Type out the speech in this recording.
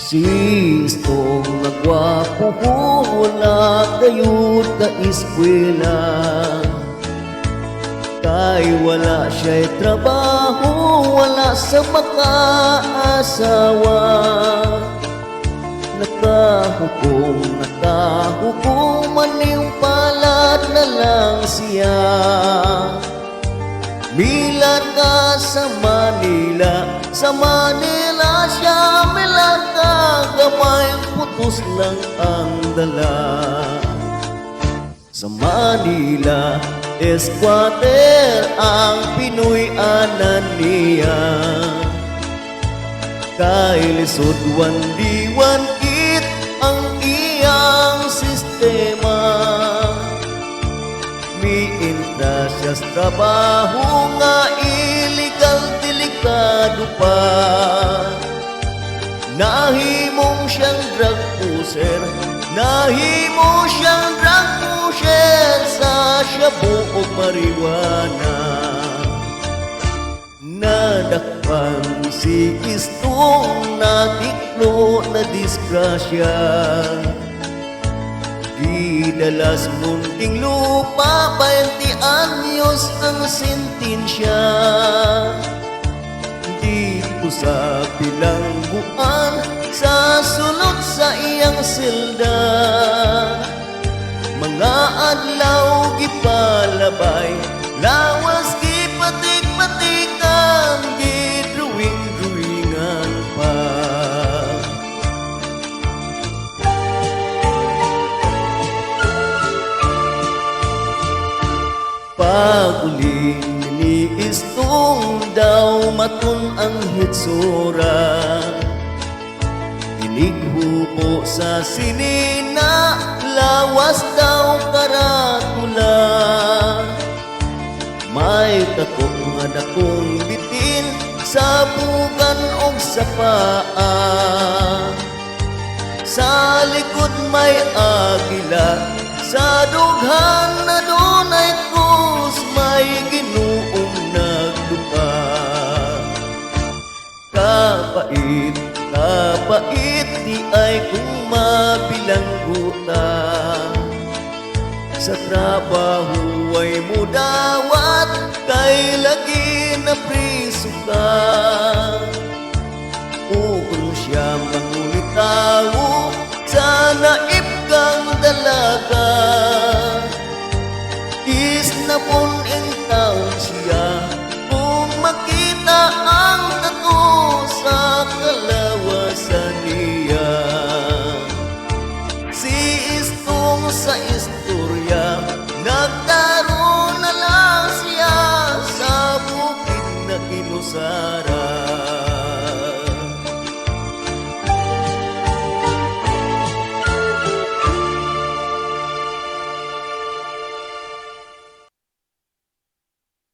Sistong nagwapo ko, wala kayod ka eskwela. Kay wala siya'y trabaho, wala sa makaasawa. Nakahukom, maning palad na lang siya. Milar ka sa Manila siya milar ka, gamay putos lang ang dala. Sa Manila, squatter ang Pinoy anan niya. Kay lisod diwan kit ang iyang sistema. Miintra siya sa trabaho nga illegal delikado pa. Nahimong siyang drug pusher, nahimo siyang drug pusher sa shabu o marijuana. Nadakpan si Istong natiklo na disgrasya. Didalas munting lupa, 20 anyos ang sentensya. Dito sa bilangguan, sa sulod sa iyang selda. Mga adlaw gipalabay, lawas gipatik-patikan, gidruwing-druwingan pa. Paguling ni Istong daw matun ang hitsura. Inighupo sa sinina, lawas daw karatula. May takong nga dakong bitin sa bugan o sa paa. Sa likod may agila, sa dughan na dunay krus, may Ginuong nagdupa. Kapait di ay kung mabilangguta. Sa trabaho ay mudawat, kay lagi na priso ka. Kung siya mangulitaw, sa naip kang dalaga. Isnapon in taon siya, kung makita ang tato sa kalawasan niya. Si Istong sa istorya, nagtaro na lang siya sa bukid na kinusa.